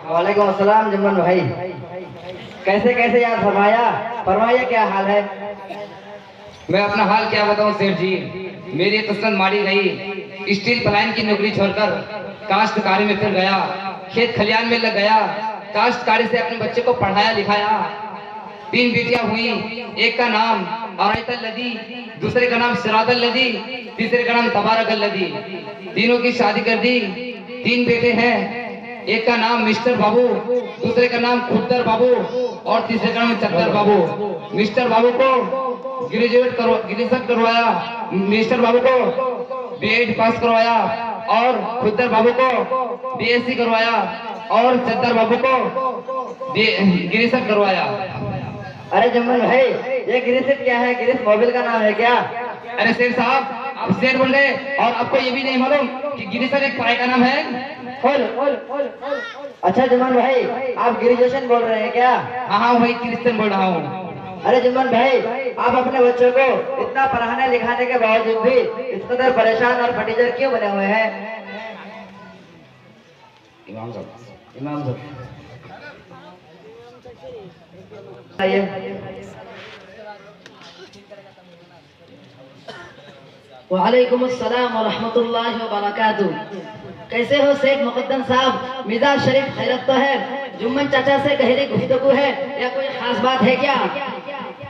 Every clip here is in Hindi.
वालेकुम अस्सलाम जुम्मन भाई, कैसे कैसे याद फरमाया क्या हाल है? मैं अपना हाल क्या बताऊं सेठ जी, मेरी किस्मत मारी गई। स्टील प्लाइन की नौकरी छोड़कर काश्तकारी में फिर गया, खेत खलियान में लग गया। काश्तकारी से अपने बच्चे को पढ़ाया लिखाया। 3 बेटियां हुई, एक का नाम आयतल लदी, दूसरे का नाम सिरातल लदी, तीसरे का नाम तबारकल लदी। तीनों की शादी कर दी। 3 बेटे हैं, एक का नाम मिस्टर बाबू, दूसरे का नाम खुद्दर बाबू और तीसरे का नाम चक्कर बाबू। मिस्टर बाबू को ग्रेजुएट करवाया, मिस्टर बाबू को बीएड पास करवाया और खुद्दर बाबू को बीएससी करवाया और चद्दर बाबू को ग्रेजुएट करवाया। अरे जुम्मन भाई, ये गिरीश क्या है? गिरीश मोबिल का नाम है क्या? अरे शेर साहब, आप शेर बोल रहे और आपको ये भी नहीं मालूम कि गिरीश एक पाए का नाम है? अच्छा जुम्मन भाई, आप ग्रेजुएशन बोल रहे हैं क्या? हाँ वही क्रिश्चियन बोल रहा हूँ। अरे जुम्मन भाई, आप अपने बच्चों को इतना पढ़ाने लिखाने के बावजूद भी इस कदर परेशान और फटीचर क्यों बने हुए हैं? इमाम साहब वालेकुम अस्सलाम व रहमतुल्लाहि व बरकातुहू। कैसे हो सेठ मुकद्दम साहब? मिजाज शरीफ खैरत तो है? जुम्मन चाचा से गहरी गुफ्तगू है या कोई खास बात है क्या?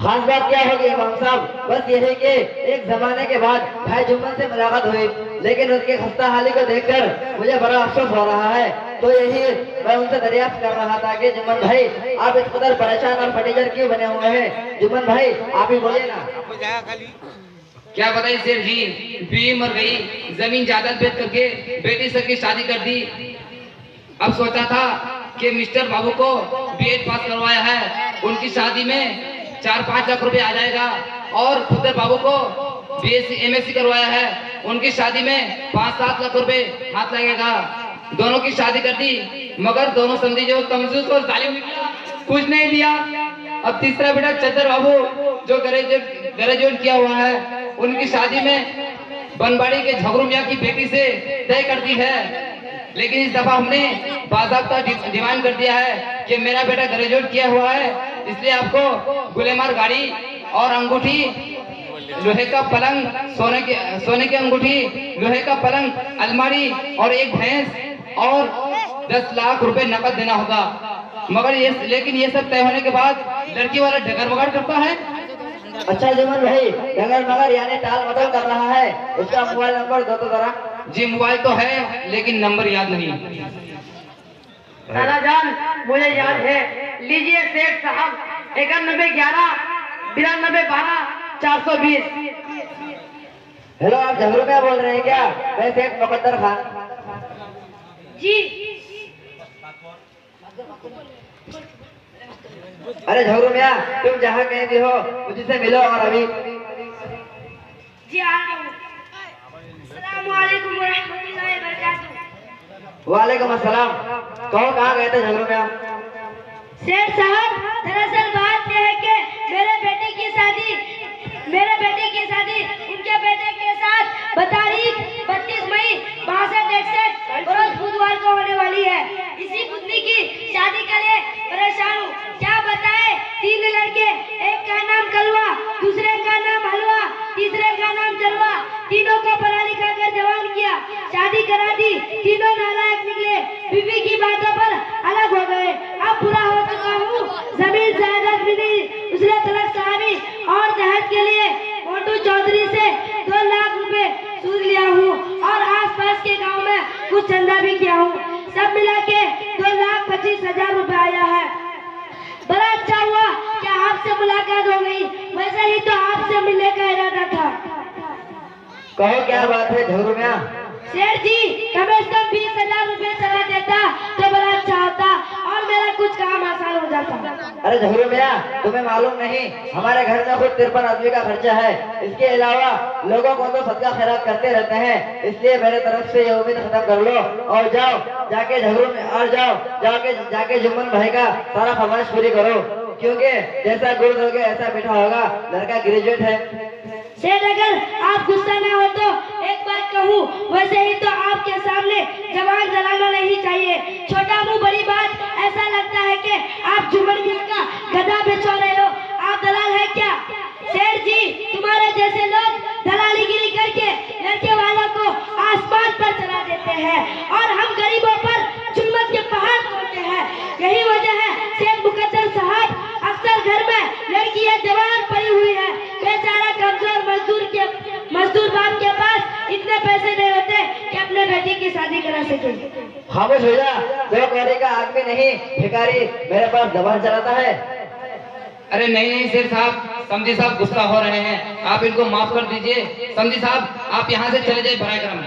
खास बात क्या होगी इमाम साहब? बस यही कि एक जमाने के बाद भाई जुम्मन से मुलाकात हुई, लेकिन उनके खस्ता हाली को देखकर मुझे बड़ा अफसोस हो रहा है। तो यही मैं उनसे दरियाफ्त कर रहा था कि जुम्मन भाई, आप इस कदर परेशान और फटीचर क्यों बने हुए हैं? जुम्मन भाई, आप ही बोलिए ना। क्या बताइए शेर जी, बीवी मर गई, जमीन जायदाद बेच करके बेटी सर की शादी कर दी। अब सोचा था कि मिस्टर बाबू को बीएड पास करवाया है, उनकी शादी में 4-5 लाख रुपए आ जाएगा और खुद्दर बाबू को बीएससी एमएससी करवाया है, उनकी शादी में 5-7 लाख रुपए हाथ लगेगा। दोनों की शादी कर दी, मगर दोनों समझी जो कमजोर और जालिम निकला, कुछ नहीं दिया। अब तीसरा बेटा चद्दर बाबू जो ग्रेजुएट किया हुआ है, उनकी शादी में बनवाड़ी के झगरू मियां की बेटी से तय कर दी है, लेकिन इस दफा हमने बाज़ाब्ता डिमांड कर दिया है कि मेरा बेटा ग्रेजुएट किया हुआ है, इसलिए आपको गुलेमार गाड़ी और अंगूठी, लोहे का पलंग, सोने की अंगूठी, लोहे का पलंग, अलमारी और एक भैंस और 10 लाख रुपए नकद देना होगा। मगर लेकिन ये सब तय होने के बाद लड़की वाला डगर मगर करता है। अच्छा जुम्मन भाई, डगर मगर यानी टाल मटोल कर रहा है, उसका मोबाइल नंबर दो तो जरा। जी मोबाइल तो है, लेकिन नंबर याद नहीं। दादा जान, मुझे याद है, लीजिए सेठ साहब, 9111 92 12 420। हेलो, आप झगड़ू में बोल रहे हैं क्या? मैं सेठ मुकद्दर खान जी। अरे झगड़ू मियां, तुम जहाँ कहीं भी हो मुझसे मिलो और अभी। जी आ रहा हूँ। अस्सलामु अलैकुम व रहमतुल्लाहि व बरकातुहू। वालेकुम अस्सलाम। कहो, कहाँ गए थे झगड़ू मियां? सेठ साहब, दरअसल बात यह है कि मेरे बेटे की शादी उनके बेटे के साथ तारीख 32 मई 6261 रोज बुधवार को होने वाली है। इसी पुत्री की शादी के लिए परेशान हूँ। क्या बताए, 3 लड़के, एक का नाम कलवा, दूसरे का नाम हलवा, तीसरे का नाम जलवा। तीनों को पढ़ा लिखा कर जवान किया, शादी करा दी, तीनों नालायक निकले, बीवी की बातों पर अलग हो गए। अब बुरा हो चुका हूँ, जमीन जायदाद भी नहीं, दूसरे तलाक साहबी और दहेज के लिए मोटू चौधरी से 2 लाख रुपए सूद लिया हूँ और आसपास के गांव में कुछ चंदा भी किया हूँ। सब मिला के 2,25,000 रुपए आया है। बड़ा अच्छा हुआ कि आपसे मुलाकात हो गई, वैसे ही तो आपसे मिलने का इरादा था। कहो, क्या बात है झगड़ू मियां? सेठ जी, कम से कम 20,000 रुपए चला देता तो बड़ा अच्छा होता और मेरा कुछ काम आसान हो जाता। अरे झगड़ू मियां, तुम्हें मालूम नहीं, हमारे घर में खुद 53 आदमी का खर्चा है। इसके अलावा लोगों को तो सदका खैरात करते रहते हैं, इसलिए मेरे तरफ से ये उम्मीद खत्म कर लो और जाओ जाके झगड़ू में और जाके जुम्मन भाई का सारा फरमाइश पूरी करो, क्योंकि जैसा गुड़ दोगे ऐसा मीठा होगा। लड़का ग्रेजुएट है। सेठ, अगर आप गुस्सा ना हो तो एक बात कहूँ, वैसे ही तो आपके सामने जवान जलाना नहीं चाहिए। छोटा मुंह बड़ी बात, ऐसा लगता है कि आप जुम्मन मियां का गधा बेचो रहे हो। आप दलाल है क्या? सेठ जी, तुम्हारे जैसे लोग दलालीगिरी करके लड़के वालों को आसमान पर चला देते हैं और हम गरीबों पर जुल्मत के पहाड़ तोड़ते हैं। यही वजह है शेख मुकद्दर साहब, अक्सर घर में लड़कियां जवान पड़ी हुई है, बेचारा कमजोर मजदूर बाप के पास इतने पैसे नहीं होते कि अपने बेटी की शादी करा सके। खामोश हो जा, दो कौड़ी का आदमी नहीं भिखारी मेरे पास जबान चलाता है। अरे नहीं नहीं शेर साहब, समझी साहब गुस्सा हो रहे हैं, आप इनको माफ कर दीजिए। समझी साहब, आप यहाँ से चले जाइए बराए करम।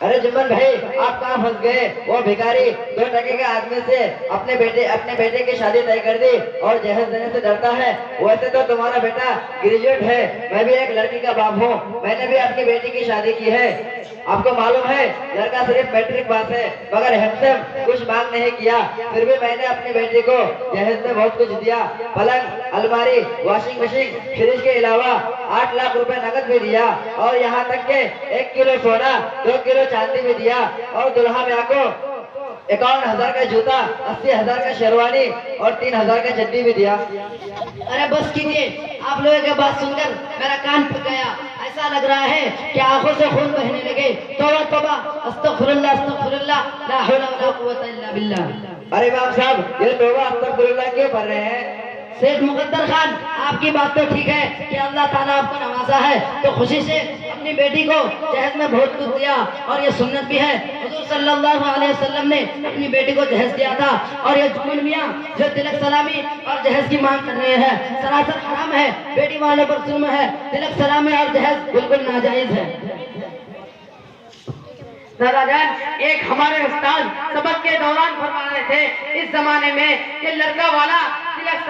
अरे जुम्मन भाई, आप कहाँ फंस गए? वो भिखारी 2 टके के आदमी से अपने बेटे की शादी तय कर दी और जहेज देने से डरता है। वैसे तो तुम्हारा बेटा ग्रेजुएट है, मैं भी एक लड़की का बाप हूँ, मैंने भी अपनी बेटी की शादी की है। आपको मालूम है लड़का सिर्फ मैट्रिक पास है, मगर हमसे कुछ मांग नहीं किया, फिर भी मैंने अपनी बेटी को जहेज में बहुत कुछ दिया। पलंग, अलमारी, वॉशिंग मशीन, फ्रिज के अलावा 8 लाख रुपए नकद भी दिया और यहाँ तक के 1 किलो सोना, 2 किलो चांदी भी दिया और दुल्हा ब्याह को 51,000 का जूता, 80,000 का शेरवानी और 3,000 का चड्डी भी दिया। अरे बस कीजिए, आप लोगों की बात सुनकर मेरा कान फट गया। ऐसा लग रहा है कि आंखों से खून बहने लगे। तौबा तौबा, अस्तगफिरुल्लाह अस्तगफिरुल्लाह, ला हौला वला कुव्वता इल्ला बिल्लाह। अरे इमाम साहब, ये तौबा अस्तगफिरुल्लाह क्यों पढ़ रहे हैं? सेठ मुकद्दर खान, आपकी बात तो ठीक है कि अल्लाह ताला आपको नवाजा है, तो खुशी से अपनी बेटी को जहेज में बहुत कुछ दिया और ये सुन्नत भी है। हुजूर सल्लल्लाहु अलैहि वसल्लम ने अपनी बेटी को जहेज दिया था और ये जुम्मन मियां जो तिलक सलामी और जहेज की मांग कर रहे हैं, सरासर हराम है, बेटी वालों पर जुल्म है। तिलक सलामी और जहेज बिल्कुल नाजायज है। दादाजान, एक हमारे उस्ताद सबक के दौरान फरमा रहे थे, इस जमाने में कि लड़का वाला तिलक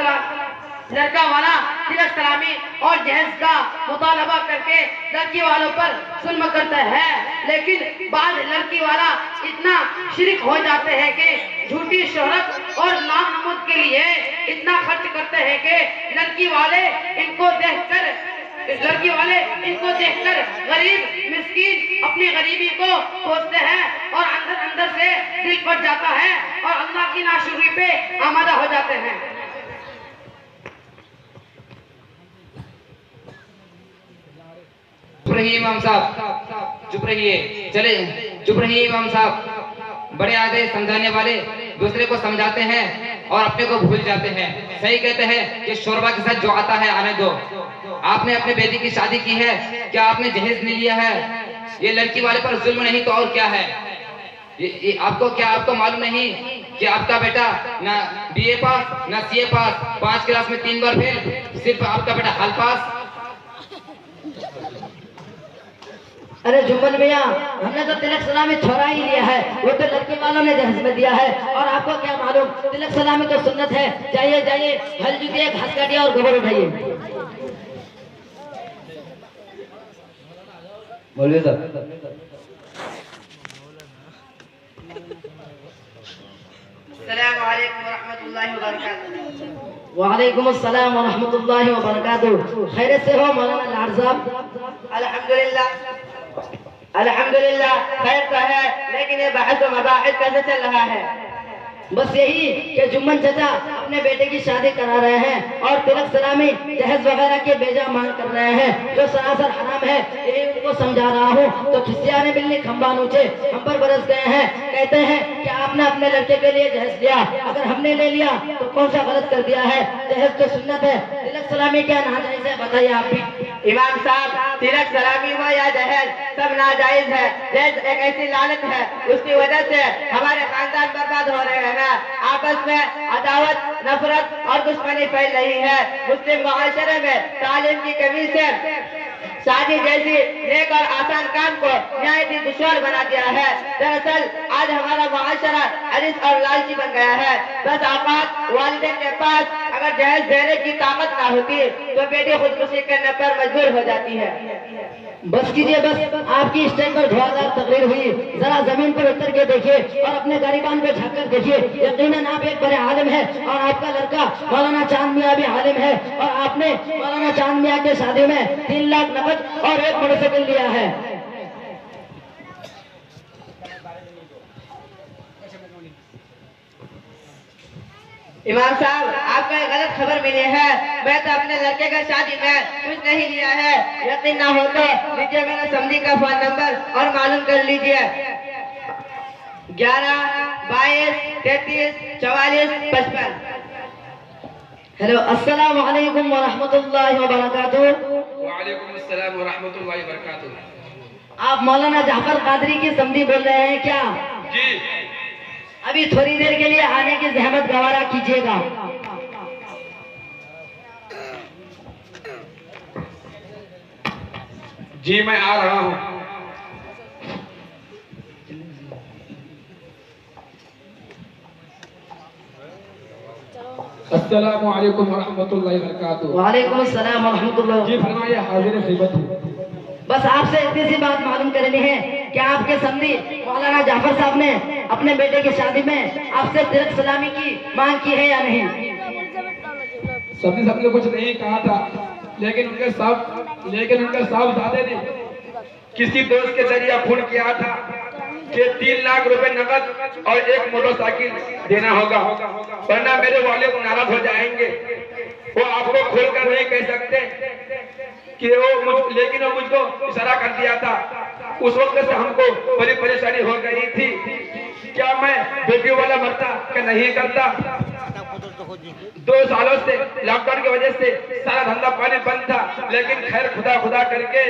सलामी और जहेज का मुतालबा करके लड़की वालों पर जुल्म करता है, लेकिन बाद लड़की वाला इतना शिरक हो जाते हैं कि झूठी शोहरत और नाम नमूद के लिए इतना खर्च करते हैं कि लड़की वाले इनको देखकर गरीब मिस्कीन अपनी गरीबी को सोचते हैं और अंदर अंदर से दिल फट जाता है और अल्लाह की नाशुक्री पे आमादा हो जाते हैं। चुप रहिए इमाम साहब, चुप रहिए, चले चुप रहिए इमाम साहब। बड़े आधे समझाने वाले दूसरे को समझाते हैं और अपने को भूल जाते हैं। सही कहते हैं कि शोरबा के साथ जो आता है आने दो। आपने अपने बेटी की शादी की है, क्या आपने जहेज नहीं लिया है? ये लड़की वाले पर जुल्म नहीं तो और क्या है? आपको मालूम नहीं कि आपका बेटा ना BA पास ना CA पास, 5 क्लास में 3 बार फेल, सिर्फ आपका बेटा हाल पास। अरे जुम्मन मियां, हमने तो तिलक सलामी छोड़ा ही लिया है, वो तो लड़के वालों ने जहेज में दिया है। और आपको क्या मालूम, तिलक सलामी तो सुन्नत है। जाइए जाइए, हल जुतिए, घास काटिए और गोबर उठाइए। मौलवी साहब, वालेकुम अस्सलाम व रहमतुल्लाहि व बरकातुहू। खैरियत से हो मौलाना लाड साहब? अल्हम्दुलिल्लाह खैर तो है, लेकिन ये बहस व मबाहिस कैसे चल रहा है? बस यही कि जुम्मन चाचा अपने बेटे की शादी करा रहे हैं और तिलक सलामी जहेज वगैरह के बेजा मांग कर रहे हैं, जो सरासर हराम है। यही उनको समझा रहा हूँ तो खिसियाने बिल्ली खंबा नूचे हम पर बरस गए हैं। कहते हैं कि आपने अपने लड़के के लिए जहेज लिया, अगर हमने ले लिया तो कौन सा गलत कर दिया है? जहेज तो सुन्नत है, तिलक सलामी क्या नाजायज है? बताइए आप भी। इमाम साहब, तिलक सलामी हो या जहेज सब नाजायज है। जहेज एक ऐसी लानत है, उसकी वजह से हमारे खानदान बर्बाद हो रहे हैं। आपस में अदावत, नफरत और दुश्मनी फैल रही है। मुस्लिम मुआशरे में तालीम की कमी से शादी जैसी नेक और आसान काम को नहायत ही दुश्वार बना दिया है। दरअसल आज हमारा मुआशरा अरिस और लालची बन गया है। बस औकात वालिदैन के पास अगर जहेज देने की ताकत ना होती तो बेटी खुदकुशी करने पर मजबूर हो जाती है। बस कीजिए, बस आपकी स्टेज पर धुआंधार तकरीर हुई, जरा जमीन पर उतर के देखिए और अपने गरीबान को झाँक कर देखिए। यकीनन आप एक बड़े आलिम है और आपका लड़का मौलाना चांद मियां भी आलिम है और आपने मौलाना चांद मियां के शादी में 3 लाख नकद और 1 मोटरसाइकिल लिया है। इमाम साहब, आपको एक गलत खबर मिली है। मैं तो अपने लड़के का शादी में कुछ नहीं लिया है। यकीन ना हो तो लीजिए मेरा समधी का फोन नंबर और मालूम कर लीजिए। 11 22 33 44 55। हेलो, अस्सलाम वालेकुम व रहमतुल्लाहि व बरकातुहू। वालेकुम अस्सलाम व रहमतुल्लाहि व बरकातुहू। आप मौलाना जाफर कादरी की समधी बोल रहे हैं क्या? जी अभी थोड़ी देर के लिए आने की जहमत गवारा कीजिएगा। जी मैं आ रहा हूँ। अस्सलामु अलैकुम व रहमतुल्लाहि व बरकातुहू। वालेकुम अस्सलाम व रहमतुल्लाह। जी फरमाइए, हाजिर खिदमत हूँ। बस आपसे इतनी सी बात मालूम करनी है कि आपके समधी मौलाना जाफर साहब ने अपने बेटे की शादी में आपसे तिलक सलामी की मांग की है या नहीं? सबने सबने कुछ नहीं कहा था, लेकिन उनके साहबजादे ने किसी दोस्त के जरिए फोन किया था कि 3 लाख रुपए नकद और एक मोटरसाइकिल देना होगा, वरना मेरे वालिद नाराज हो जाएंगे। वो आपको खोलकर नहीं कह सकते कि लेकिन वो मुझको इशारा कर दिया था। उस वक्त से हमको बड़ी परेशानी हो गई थी, क्या मैं बेटियों वाला मरता कि नहीं करता। 2 सालों से लॉकडाउन की वजह से सारा धंधा पानी बंद था, लेकिन खैर खुदा करके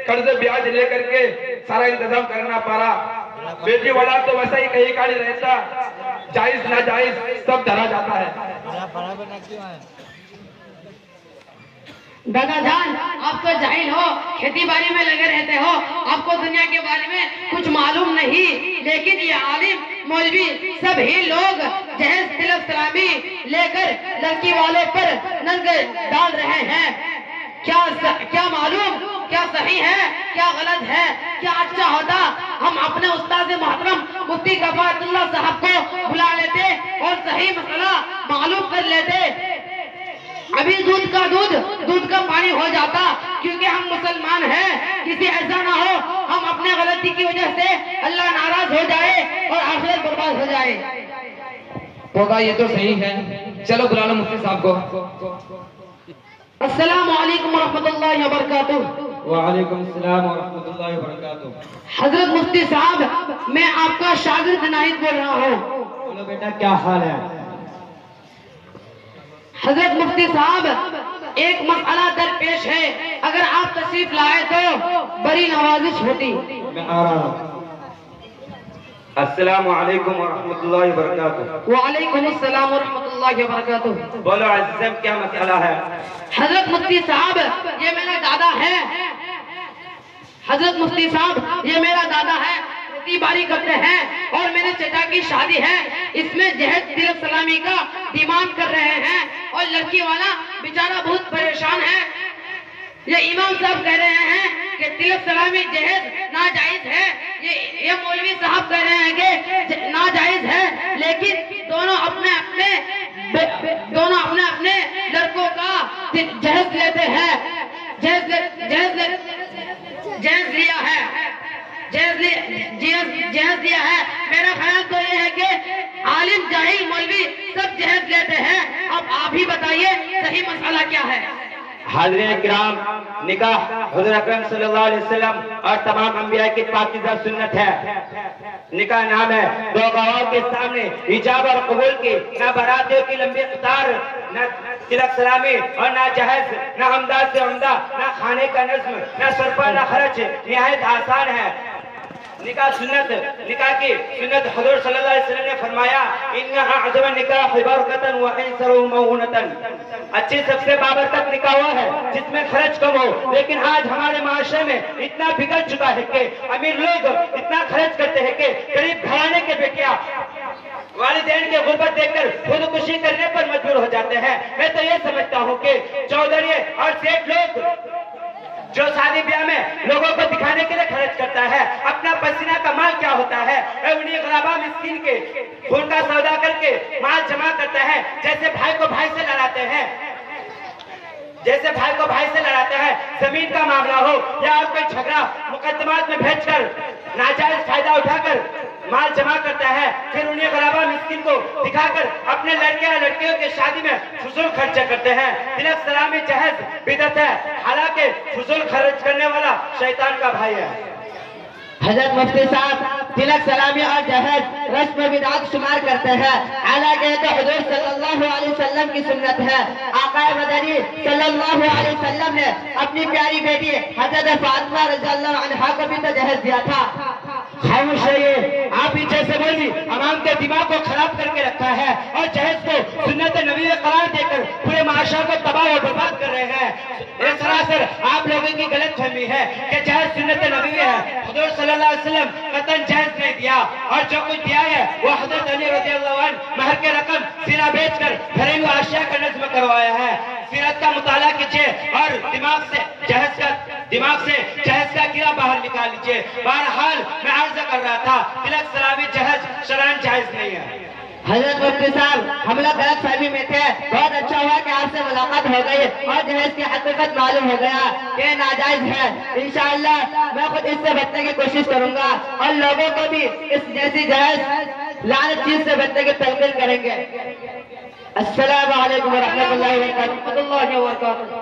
कर्ज ब्याज लेकर के सारा इंतजाम करना पड़ा। बेटी वाला तो वैसा ही कहीं का नहीं रहता, जायज ना जायज सब धरा जाता है। दादा जान, आप तो जाहिल हो, खेती बाड़ी में लगे रहते हो, आपको दुनिया के बारे में कुछ मालूम नहीं। लेकिन ये आलिम मौलवी सभी लोग जहेज तिलक सलामी लेकर लड़की वाले पर नजर डाल रहे हैं। क्या मालूम क्या सही है क्या गलत है? क्या अच्छा होता हम अपने उस्ताद मोहतरम मुफ्ती कफायतुल्लाह साहब को बुला लेते और सही मसला मालूम कर लेते। अभी दूध का पानी हो जाता, क्योंकि हम मुसलमान हैं। किसी ऐसा ना हो हम अपने गलती की वजह से अल्लाह नाराज हो जाए और आखिरत बर्बाद हो जाए। होगा ये तो सही है। चलो बुला लो मुफ्ती साहब को। अस्सलाम वालेकुम रहमतुल्लाहि व बरकातुहू। वालेकुम अस्सलाम व रहमतुल्लाहि व बरकातुहू। हजरत मुफ्ती साहब, मैं आपका शागिर्द नाहिद बोल रहा हूँ। बोलो बेटा, क्या हाल है? हजरत मुफ्ती साहब, एक मसला दरपेश है, अगर आप तशरीफ लाए तो बड़ी नवाजिश होती। मैं आ रहा हूँ। अस्सलामु अलैकुम व रहमतुल्लाहि व बरकातुहू। वालेकुम अस्सलाम व रहमतुल्लाहि व बरकातुहू। बोलो अज़ीज़, क्या मसला है? हजरत मुफ्ती साहब, ये मेरा दादा है। हजरत मुफ्ती साहब, ये मेरा दादा है, खेती बाड़ी करते हैं और मेरे चचा की शादी है। इसमें जहेज तिलक सलामी का डिमांड कर रहे हैं और लड़की वाला बेचारा बहुत परेशान है। ये इमाम साहब कह रहे हैं कि तिलक सलामी जहेज नाजायज है, ये मौलवी साहब कह रहे हैं कि नाजायज है, लेकिन दोनों अपने अपने लड़कों का जहेज लेते हैं। जहेज लिया है, जहेज दिया है। मेरा ख्याल तो ये है कि आलिम जाहिल मौलवी सब जहेज लेते हैं। अब आप ही बताइए सही मसला क्या है? हाज़रीन किराम, निकाह हुज़ूर अकरम सल्लल्लाहु अलैहि वसल्लम और तमाम अंबिया की पाकीज़ा सुन्नत है। निकाह नाम है, 2 गवाहों के सामने इजाब और कबूल की, न बारातियों की लंबी कतार, न तिलक सलामी और न जहेज, न हमदाद से हमदा, न खाने का नज़्म, न सरपा न खर्च, निहायत आसान है। निकाह की सुन्नत हुज़ूर सल्लल्लाहु अलैहि वसल्लम ने फरमाया, इन्नहा अज़म निकाह बरकतन व ऐसरु मऊनतन। अच्छी सबसे बाबरकत निकाह हुआ है जिसमें खर्च कम हो। लेकिन आज हमारे माशरे में इतना बिगड़ चुका है कि अमीर लोग इतना खर्च करते हैं कि गरीब घराने के बेटियां वालिदैन के गुर्बत देखकर खुदकुशी करने पर मजबूर हो जाते हैं। मैं तो ये समझता हूँ कि चौधरी और सेठ लोग जो शादी ब्याह में लोगों को दिखाने के लिए खर्च करता है, अपना पसीना का माल क्या होता है, उन्हीं गरीबा मिस्कीन के खून का सौदा करके माल जमा करता है। जैसे भाई को भाई से लड़ाते हैं, जमीन का मामला हो या कोई झगड़ा मुकदमात में भेजकर नाजायज फायदा उठाकर माल जमा करता है, फिर उन्हें गरीबा मिस्किन को दिखाकर अपने लड़के या लड़कियों की शादी में फजूल खर्चा करते हैं। तिलक सलामी जहेज बिदअत है, हालांकि फजूल खर्च करने वाला शैतान का भाई है। हजरत मुफ्ती साहब तिलक सलामी और जहेज रस्म बिदअत शुमार करते हैं, हालांकि तो हुजूर सल्लल्लाहु अलैहि वसल्लम की सुन्नत है। आका मदनी सल्लल्लाहु अलैहि वसल्लम ने अपनी प्यारी बेटी हजरत फातिमा रज़ियल्लाहु अन्हा को भी तो जहेज दिया था। खामोश रहिए, आप पीछे से बोली अवाम के दिमाग को खराब करके रखा है और जहेज को सुन्नत नबी में करार देकर पूरे माशरा को तबाह और बर्बाद कर रहे हैं। ये सरासर आप लोगों की गलत फहमी है कि जहेज सुन्नत नबी में है। हुजूर सल्लल्लाहु अलैहि वसल्लम कतन जहेज नहीं दिया, और जो कुछ दिया है वो हजरत अली रज़ियल्लाहु अन्हु महर के रकम सीना बेचकर घरेलू आशिया का नज़्म करवाया है। सीरत का मुताला कीजिए और दिमाग से जहेज का कीड़ा बाहर निकाल लीजिए। बहरहाल मैं अर्ज कर रहा था, तिलक सलामी जहेज शरअन जायज नहीं है। हजरत मुफ्ती साहब हम लोग गलत फहमी में थे, बहुत अच्छा हुआ कि आपसे मुलाकात हो गई और जहेज की हकीकत मालूम हो गया कि नाजायज है। इंशाअल्लाह मैं खुद इससे बचने की कोशिश करूंगा और लोगों को भी इस जैसी जहेज लानत चीज से बचने की तलकीन करेंगे। अस्सलामु अलैकुम वरहमतुल्लाहि वबरकातुहू।